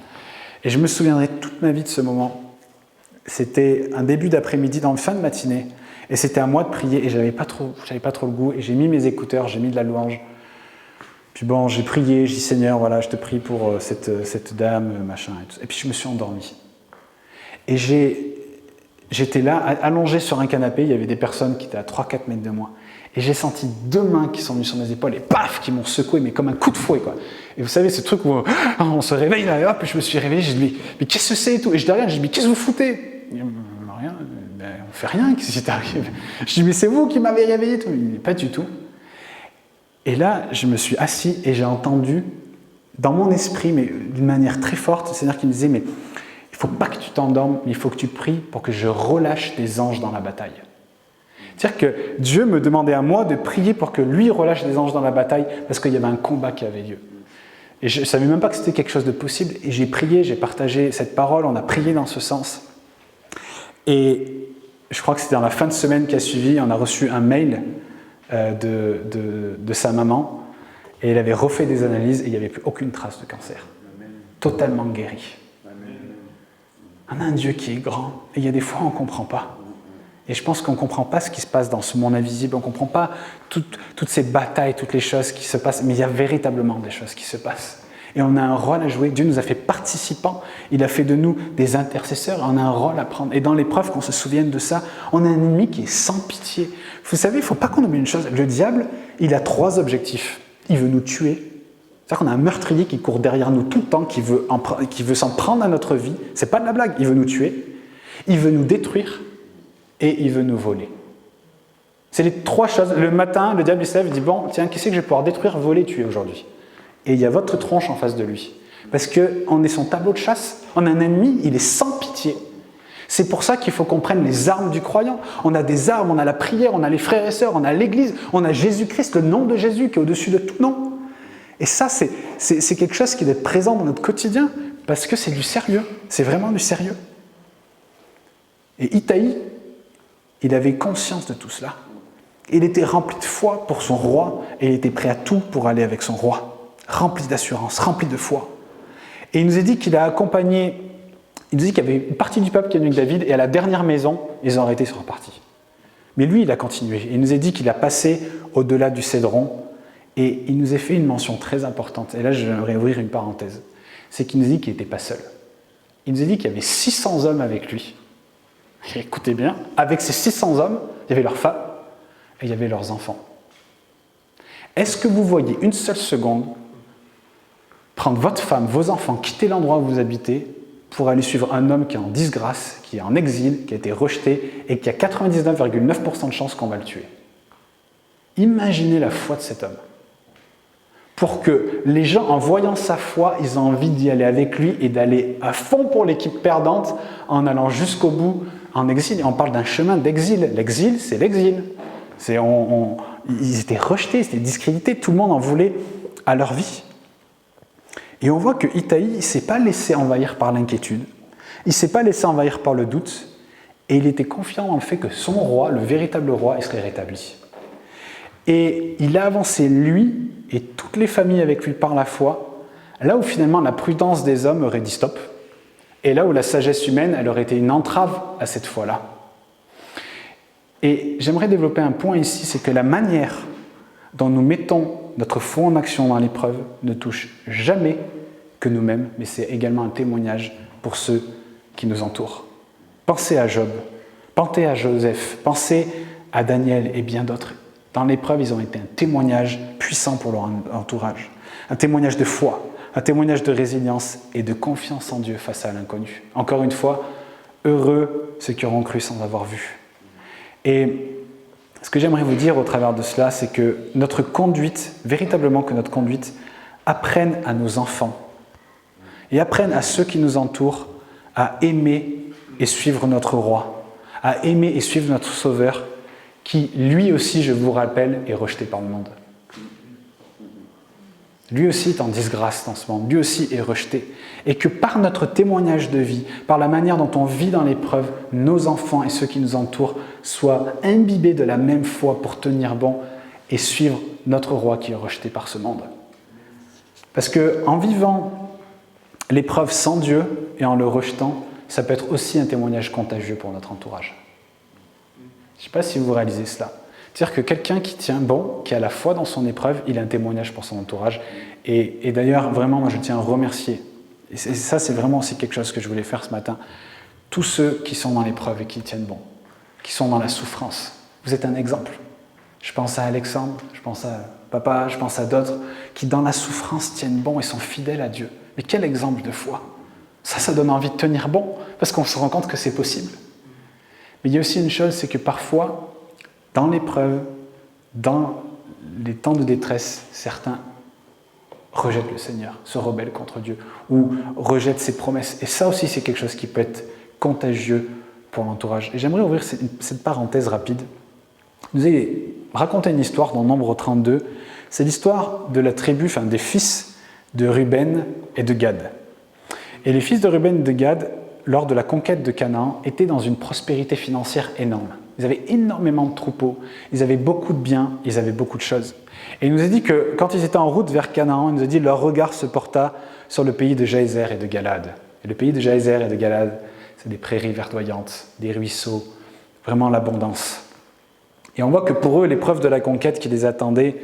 Et je me souviendrai toute ma vie de ce moment. C'était un début d'après-midi, dans le fin de matinée, et c'était à moi de prier, et j'avais pas trop le goût, et j'ai mis mes écouteurs, j'ai mis de la louange. Puis bon, j'ai prié, j'ai dit Seigneur, voilà, je te prie pour cette dame, machin, et tout. Et puis je me suis endormi. Et j'étais là, allongé sur un canapé, il y avait des personnes qui étaient à 3-4 mètres de moi. Et j'ai senti 2 mains qui sont venues sur mes épaules et paf, qui m'ont secoué, mais comme un coup de fouet, quoi. Et vous savez, ce truc où on se réveille, là, et hop, je me suis réveillé, j'ai dit, mais qu'est-ce que c'est et tout? Et je dis rien, j'ai dit, mais qu'est-ce que vous foutez? Rien, ben, on fait rien, qu'est-ce qui t'arrive? Je dis, mais c'est vous qui m'avez réveillé, tout. Il dit, pas du tout. Et là, je me suis assis et j'ai entendu, dans mon esprit, mais d'une manière très forte, le Seigneur qui me disait, mais il ne faut pas que tu t'endormes, mais il faut que tu pries pour que je relâche des anges dans la bataille. C'est-à-dire que Dieu me demandait à moi de prier pour que lui relâche des anges dans la bataille, parce qu'il y avait un combat qui avait lieu. Et je ne savais même pas que c'était quelque chose de possible, et j'ai prié, j'ai partagé cette parole, on a prié dans ce sens. Et je crois que c'était dans la fin de semaine qui a suivi, on a reçu un mail de sa maman, et elle avait refait des analyses, et il n'y avait plus aucune trace de cancer. Amen. Totalement guéri. Amen. On a un Dieu qui est grand, et il y a des fois on ne comprend pas. Et je pense qu'on ne comprend pas ce qui se passe dans ce monde invisible, on ne comprend pas toutes ces batailles, toutes les choses qui se passent, mais il y a véritablement des choses qui se passent. Et on a un rôle à jouer, Dieu nous a fait participants, il a fait de nous des intercesseurs, on a un rôle à prendre. Et dans l'épreuve, qu'on se souvienne de ça, on a un ennemi qui est sans pitié. Vous savez, il ne faut pas qu'on oublie une chose, le diable, il a 3 objectifs. Il veut nous tuer, c'est-à-dire qu'on a un meurtrier qui court derrière nous tout le temps, qui veut s'en prendre à notre vie, c'est pas de la blague, il veut nous tuer, il veut nous détruire, et il veut nous voler. C'est les 3 choses. Le matin, le diable il se lève et dit « Bon, tiens, qui c'est que je vais pouvoir détruire, voler, tuer aujourd'hui ?» Et il y a votre tronche en face de lui. Parce qu'on est son tableau de chasse, on a un ennemi, il est sans pitié. C'est pour ça qu'il faut qu'on prenne les armes du croyant. On a des armes, on a la prière, on a les frères et sœurs, on a l'Église, on a Jésus-Christ, le nom de Jésus qui est au-dessus de tout nom. Et ça, c'est quelque chose qui doit être présent dans notre quotidien parce que c'est du sérieux. C'est vraiment du sérieux. Et Itaï, il avait conscience de tout cela. Il était rempli de foi pour son roi et il était prêt à tout pour aller avec son roi. Rempli d'assurance, rempli de foi. Et il nous a dit qu'il a accompagné, il nous dit qu'il y avait une partie du peuple qui est venu avec David et à la dernière maison, ils ont arrêté, ils sont repartis. Mais lui, il a continué. Il nous a dit qu'il a passé au-delà du Cédron et il nous a fait une mention très importante. Et là, je vais ouvrir une parenthèse. C'est qu'il nous a dit qu'il n'était pas seul. Il nous a dit qu'il y avait 600 hommes avec lui. Et écoutez bien, avec ces 600 hommes, il y avait leurs femmes et il y avait leurs enfants. Est-ce que vous voyez une seule seconde prendre votre femme, vos enfants, quitter l'endroit où vous habitez pour aller suivre un homme qui est en disgrâce, qui est en exil, qui a été rejeté et qui a 99,9% de chances qu'on va le tuer? Imaginez la foi de cet homme. Pour que les gens, en voyant sa foi, ils ont envie d'y aller avec lui et d'aller à fond pour l'équipe perdante en allant jusqu'au bout en exil. Et on parle d'un chemin d'exil. L'exil, c'est l'exil. Ils étaient rejetés, ils étaient discrédités, tout le monde en voulait à leur vie. Et on voit que Itaï ne s'est pas laissé envahir par l'inquiétude, il ne s'est pas laissé envahir par le doute, et il était confiant dans le fait que son roi, le véritable roi, il serait rétabli. Et il a avancé, lui et toutes les familles avec lui par la foi, là où finalement la prudence des hommes aurait dit stop, et là où la sagesse humaine, elle aurait été une entrave à cette foi-là. Et j'aimerais développer un point ici, c'est que la manière dont nous mettons notre foi en action dans l'épreuve ne touche jamais que nous-mêmes, mais c'est également un témoignage pour ceux qui nous entourent. Pensez à Job, pensez à Joseph, pensez à Daniel et bien d'autres. Dans l'épreuve, ils ont été un témoignage puissant pour leur entourage, un témoignage de foi, un témoignage de résilience et de confiance en Dieu face à l'inconnu. Encore une fois, heureux ceux qui auront cru sans avoir vu. Et ce que j'aimerais vous dire au travers de cela, c'est que notre conduite, véritablement que notre conduite, apprenne à nos enfants et apprenne à ceux qui nous entourent à aimer et suivre notre roi, à aimer et suivre notre Sauveur, qui, lui aussi, je vous rappelle, est rejeté par le monde. Lui aussi est en disgrâce dans ce monde, lui aussi est rejeté. Et que par notre témoignage de vie, par la manière dont on vit dans l'épreuve, nos enfants et ceux qui nous entourent soient imbibés de la même foi pour tenir bon et suivre notre roi qui est rejeté par ce monde. Parce qu'en vivant l'épreuve sans Dieu et en le rejetant, ça peut être aussi un témoignage contagieux pour notre entourage. Je ne sais pas si vous réalisez cela. C'est-à-dire que quelqu'un qui tient bon, qui a la foi dans son épreuve, il a un témoignage pour son entourage. Et d'ailleurs, vraiment, moi, je tiens à remercier. Et ça, c'est vraiment aussi quelque chose que je voulais faire ce matin. Tous ceux qui sont dans l'épreuve et qui tiennent bon, qui sont dans la souffrance. Vous êtes un exemple. Je pense à Alexandre, je pense à papa, je pense à d'autres qui, dans la souffrance, tiennent bon et sont fidèles à Dieu. Mais quel exemple de foi! Ça donne envie de tenir bon, parce qu'on se rend compte que c'est possible. Mais il y a aussi une chose, c'est que parfois, dans l'épreuve, dans les temps de détresse, certains rejettent le Seigneur, se rebellent contre Dieu, ou rejettent ses promesses. Et ça aussi, c'est quelque chose qui peut être contagieux pour l'entourage. Et j'aimerais ouvrir cette parenthèse rapide. Nous allons raconter une histoire dans Nombre 32. C'est l'histoire de la tribu, des fils de Ruben et de Gad. Et les fils de Ruben et de Gad, lors de la conquête de Canaan, étaient dans une prospérité financière énorme. Ils avaient énormément de troupeaux, ils avaient beaucoup de biens, ils avaient beaucoup de choses. Et il nous a dit que quand ils étaient en route vers Canaan, il nous a dit que leur regard se porta sur le pays de Jaézer et de Galad. Et le pays de Jaézer et de Galad, c'est des prairies verdoyantes, des ruisseaux, vraiment l'abondance. Et on voit que pour eux, l'épreuve de la conquête qui les attendait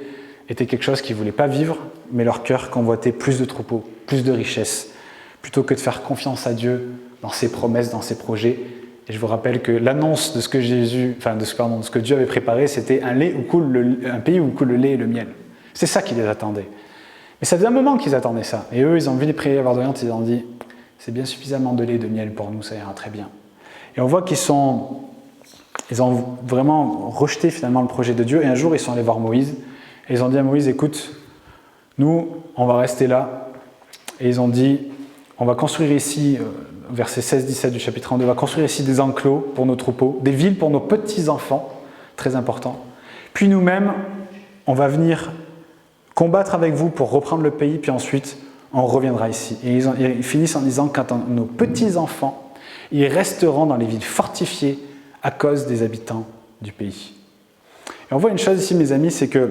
était quelque chose qu'ils ne voulaient pas vivre, mais leur cœur convoitait plus de troupeaux, plus de richesses, plutôt que de faire confiance à Dieu dans ses promesses, dans ses projets. Et je vous rappelle que l'annonce de ce que de ce que Dieu avait préparé, c'était un pays où coule le lait et le miel. C'est ça qui les attendait. Mais ça faisait un moment qu'ils attendaient ça. Et eux, ils ont vu les prairies verdoyantes, ils ont dit, c'est bien suffisamment de lait et de miel pour nous, ça ira très bien. Et on voit ils ont vraiment rejeté finalement le projet de Dieu. Et un jour, ils sont allés voir Moïse. Et ils ont dit à Moïse, écoute, nous, on va rester là. Et ils ont dit, on va construire ici verset 16-17 du chapitre 32, on va construire ici des enclos pour nos troupeaux, des villes pour nos petits-enfants, très important. Puis nous-mêmes, on va venir combattre avec vous pour reprendre le pays, puis ensuite, on reviendra ici. Et ils finissent en disant, quant à nos petits-enfants, ils resteront dans les villes fortifiées à cause des habitants du pays. Et on voit une chose ici, mes amis, c'est que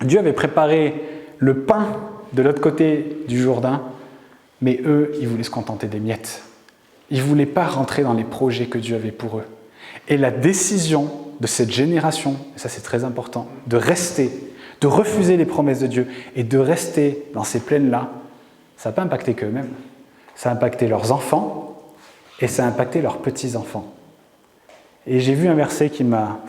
Dieu avait préparé le pain de l'autre côté du Jourdain, mais eux, ils voulaient se contenter des miettes. Ils ne voulaient pas rentrer dans les projets que Dieu avait pour eux. Et la décision de cette génération, et ça c'est très important, de rester, de refuser les promesses de Dieu et de rester dans ces plaines-là, ça n'a pas impacté qu'eux-mêmes. Ça a impacté leurs enfants et ça a impacté leurs petits-enfants. Et j'ai vu un verset qui m'a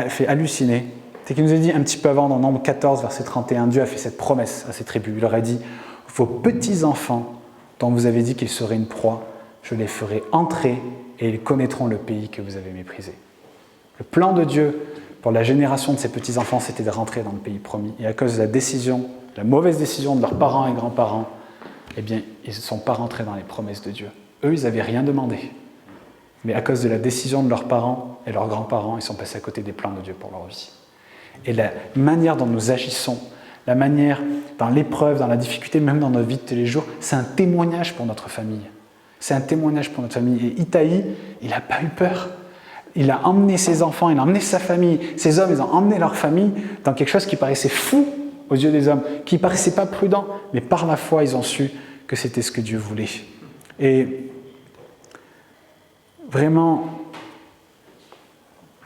fait halluciner. C'est qu'il nous a dit un petit peu avant, dans Nombre 14, verset 31, Dieu a fait cette promesse à ses tribus. Il leur a dit, vos petits-enfants, dont vous avez dit qu'ils seraient une proie, je les ferai entrer et ils connaîtront le pays que vous avez méprisé. Le plan de Dieu pour la génération de ses petits-enfants, c'était de rentrer dans le pays promis. Et à cause de la décision, la mauvaise décision de leurs parents et grands-parents, eh bien, ils ne sont pas rentrés dans les promesses de Dieu. Eux, ils n'avaient rien demandé. Mais à cause de la décision de leurs parents et leurs grands-parents, ils sont passés à côté des plans de Dieu pour leur vie. Et la manière dont nous agissons, la manière dans l'épreuve, dans la difficulté, même dans notre vie de tous les jours, c'est un témoignage pour notre famille. C'est un témoignage pour notre famille. Et Itaï, il n'a pas eu peur. Il a emmené ses enfants, il a emmené sa famille. Ces hommes, ils ont emmené leur famille dans quelque chose qui paraissait fou aux yeux des hommes, qui ne paraissait pas prudent, mais par la foi, ils ont su que c'était ce que Dieu voulait. Et vraiment,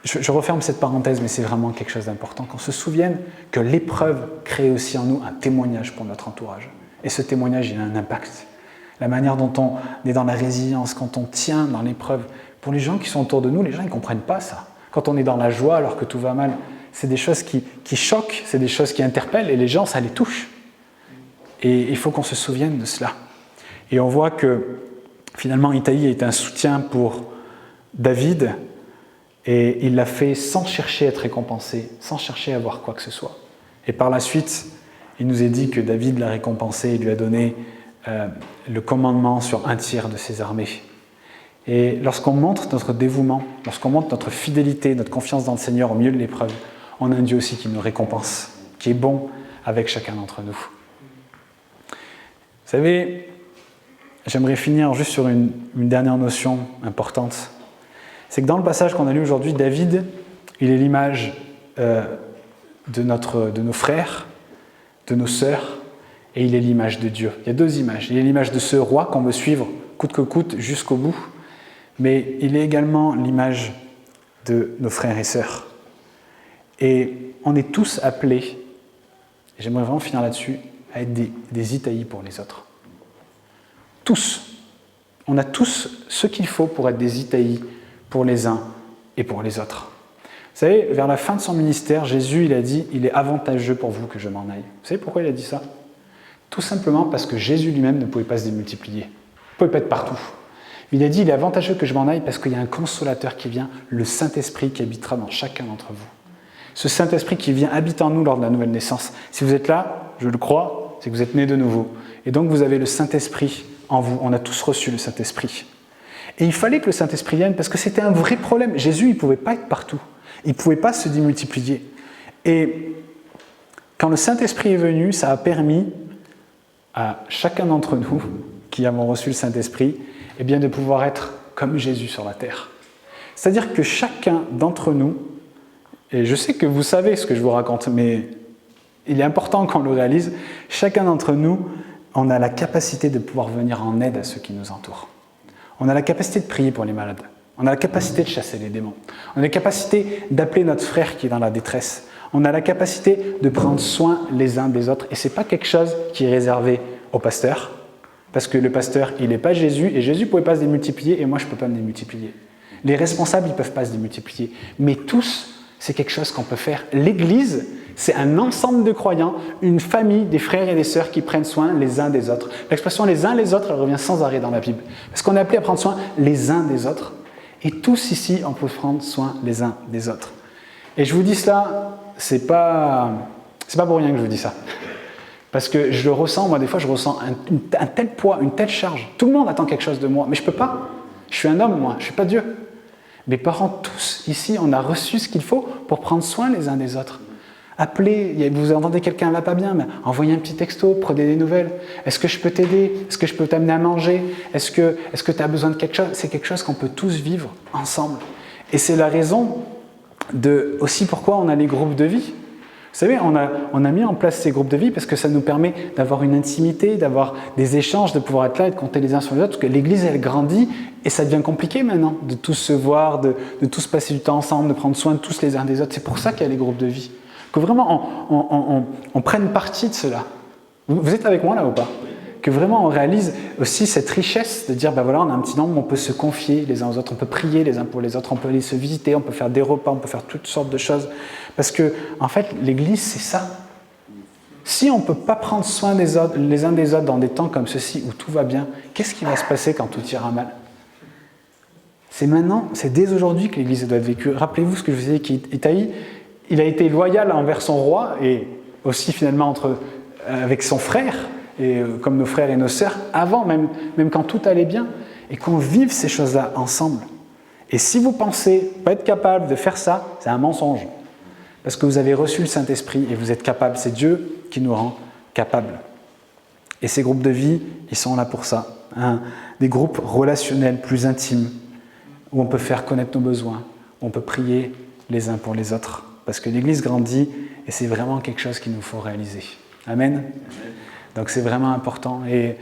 je referme cette parenthèse, mais c'est vraiment quelque chose d'important, qu'on se souvienne que l'épreuve crée aussi en nous un témoignage pour notre entourage. Et ce témoignage, il a un impact. La manière dont on est dans la résilience, quand on tient dans l'épreuve. Pour les gens qui sont autour de nous, les gens ne comprennent pas ça. Quand on est dans la joie alors que tout va mal, c'est des choses qui choquent, c'est des choses qui interpellent, et les gens, ça les touche. Et il faut qu'on se souvienne de cela. Et on voit que finalement, Itaï a été un soutien pour David, et il l'a fait sans chercher à être récompensé, sans chercher à avoir quoi que ce soit. Et par la suite, il nous est dit que David l'a récompensé et lui a donné le commandement sur un tiers de ses armées. Et lorsqu'on montre notre dévouement, lorsqu'on montre notre fidélité, notre confiance dans le Seigneur au milieu de l'épreuve, on a un Dieu aussi qui nous récompense, qui est bon avec chacun d'entre nous. Vous savez, j'aimerais finir juste sur une dernière notion importante. C'est que dans le passage qu'on a lu aujourd'hui, David, il est l'image de nos frères, de nos sœurs, et il est l'image de Dieu. Il y a deux images. Il est l'image de ce roi qu'on veut suivre coûte que coûte jusqu'au bout, mais il est également l'image de nos frères et sœurs. Et on est tous appelés, et j'aimerais vraiment finir là-dessus, à être des Itaïs pour les autres. Tous. On a tous ce qu'il faut pour être des Itaïs pour les uns et pour les autres. Vous savez, vers la fin de son ministère, Jésus, il a dit « Il est avantageux pour vous que je m'en aille ». Vous savez pourquoi il a dit ça ? Tout simplement parce que Jésus lui-même ne pouvait pas se démultiplier. Il ne pouvait pas être partout. Il a dit « Il est avantageux que je m'en aille parce qu'il y a un consolateur qui vient, le Saint-Esprit qui habitera dans chacun d'entre vous. » Ce Saint-Esprit qui vient habiter en nous lors de la nouvelle naissance. Si vous êtes là, je le crois, c'est que vous êtes nés de nouveau. Et donc vous avez le Saint-Esprit en vous. On a tous reçu le Saint-Esprit. Et il fallait que le Saint-Esprit vienne parce que c'était un vrai problème. Jésus, il ne pouvait pas être partout. Il ne pouvait pas se démultiplier. Et quand le Saint-Esprit est venu, ça a permis à chacun d'entre nous qui avons reçu le Saint-Esprit, eh bien de pouvoir être comme Jésus sur la terre. C'est-à-dire que chacun d'entre nous, et je sais que vous savez ce que je vous raconte, mais il est important qu'on le réalise, chacun d'entre nous, on a la capacité de pouvoir venir en aide à ceux qui nous entourent. On a la capacité de prier pour les malades. On a la capacité de chasser les démons. On a la capacité d'appeler notre frère qui est dans la détresse. On a la capacité de prendre soin les uns des autres. Et ce n'est pas quelque chose qui est réservé au pasteur, parce que le pasteur, il n'est pas Jésus, et Jésus ne pouvait pas se démultiplier, et moi, je ne peux pas me démultiplier. Les responsables, ils ne peuvent pas se démultiplier. Mais tous, c'est quelque chose qu'on peut faire. L'Église, c'est un ensemble de croyants, une famille, des frères et des sœurs qui prennent soin les uns des autres. L'expression « les uns les autres », elle revient sans arrêt dans la Bible. Parce qu'on est appelé à prendre soin les uns des autres. Et tous ici, on peut prendre soin les uns des autres. Et je vous dis cela, c'est pas pour rien que je vous dis ça. Parce que je le ressens, moi des fois je ressens un tel poids, une telle charge. Tout le monde attend quelque chose de moi, mais je ne peux pas. Je suis un homme, moi, je ne suis pas Dieu. Mes parents, tous ici, on a reçu ce qu'il faut pour prendre soin les uns des autres. Appelez, vous entendez quelqu'un ne va pas bien, mais envoyez un petit texto, prenez des nouvelles. Est-ce que je peux t'aider? Est-ce que je peux t'amener à manger? Est-ce que tu as besoin de quelque chose? C'est quelque chose qu'on peut tous vivre ensemble. Et c'est la raison aussi pourquoi on a les groupes de vie. Vous savez, on a mis en place ces groupes de vie parce que ça nous permet d'avoir une intimité, d'avoir des échanges, de pouvoir être là et de compter les uns sur les autres. Parce que l'Église, elle grandit et ça devient compliqué maintenant de tous se voir, de tous passer du temps ensemble, de prendre soin de tous les uns des autres. C'est pour ça qu'il y a les groupes de vie. Que vraiment on prenne partie de cela. Vous êtes avec moi là ou pas? Que vraiment on réalise aussi cette richesse de dire, ben voilà, on a un petit nombre, on peut se confier les uns aux autres, on peut prier les uns pour les autres, on peut aller se visiter, on peut faire des repas, on peut faire toutes sortes de choses. Parce que, en fait, l'Église, c'est ça. Si on ne peut pas prendre soin les uns des autres dans des temps comme ceci où tout va bien, qu'est-ce qui va se passer quand tout ira mal? C'est maintenant, c'est dès aujourd'hui que l'Église doit être vécue. Rappelez-vous ce que je vous ai dit, qu'Itaïe, il a été loyal envers son roi et aussi finalement avec son frère, et comme nos frères et nos sœurs, avant, même quand tout allait bien, et qu'on vive ces choses-là ensemble. Et si vous pensez pas être capable de faire ça, c'est un mensonge. Parce que vous avez reçu le Saint-Esprit et vous êtes capable. C'est Dieu qui nous rend capables. Et ces groupes de vie, ils sont là pour ça. Des groupes relationnels plus intimes, où on peut faire connaître nos besoins, où on peut prier les uns pour les autres. Parce que l'Église grandit et c'est vraiment quelque chose qu'il nous faut réaliser. Amen. Donc c'est vraiment important et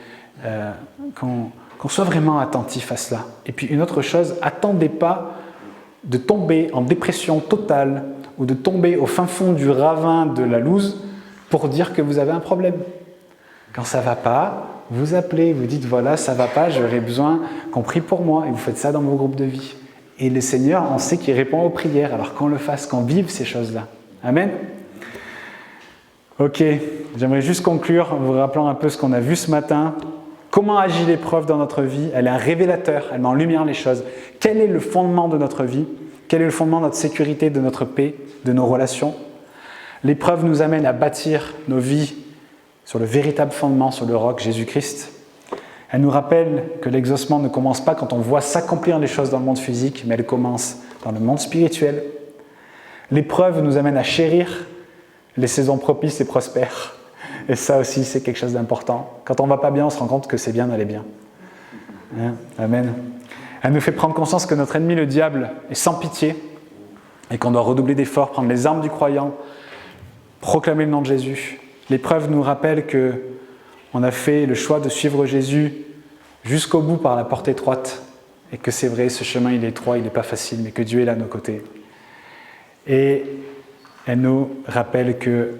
qu'on soit vraiment attentif à cela. Et puis une autre chose, attendez pas de tomber en dépression totale ou de tomber au fin fond du ravin de la loose pour dire que vous avez un problème. Quand ça ne va pas, vous appelez, vous dites voilà, ça ne va pas, j'aurais besoin qu'on prie pour moi. Et vous faites ça dans vos groupes de vie. Et le Seigneur, on sait qu'il répond aux prières, alors qu'on le fasse, qu'on vive ces choses-là. Amen. Ok, j'aimerais juste conclure en vous rappelant un peu ce qu'on a vu ce matin. Comment agit l'épreuve dans notre vie? Elle est un révélateur, elle met en lumière les choses. Quel est le fondement de notre vie? Quel est le fondement de notre sécurité, de notre paix, de nos relations? L'épreuve nous amène à bâtir nos vies sur le véritable fondement, sur le roc, Jésus-Christ. Elle nous rappelle que l'exaucement ne commence pas quand on voit s'accomplir les choses dans le monde physique, mais elle commence dans le monde spirituel. L'épreuve nous amène à chérir les saisons propices et prospères. Et ça aussi, c'est quelque chose d'important. Quand on ne va pas bien, on se rend compte que c'est bien d'aller bien. Amen. Elle nous fait prendre conscience que notre ennemi, le diable, est sans pitié et qu'on doit redoubler d'efforts, prendre les armes du croyant, proclamer le nom de Jésus. L'épreuve nous rappelle qu'on a fait le choix de suivre Jésus jusqu'au bout par la porte étroite et que c'est vrai, ce chemin il est étroit, il n'est pas facile, mais que Dieu est là à nos côtés. Et elle nous rappelle que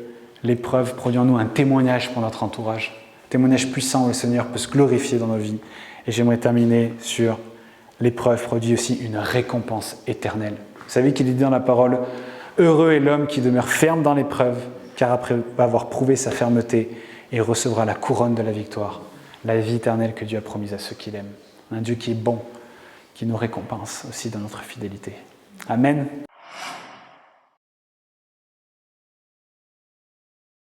l'épreuve produit en nous un témoignage pour notre entourage, un témoignage puissant où le Seigneur peut se glorifier dans nos vies. Et j'aimerais terminer sur l'épreuve produit aussi une récompense éternelle. Vous savez qu'il est dit dans la parole « Heureux est l'homme qui demeure ferme dans l'épreuve, car après avoir prouvé sa fermeté, il recevra la couronne de la victoire, la vie éternelle que Dieu a promise à ceux qui l'aiment. » Un Dieu qui est bon, qui nous récompense aussi dans notre fidélité. Amen.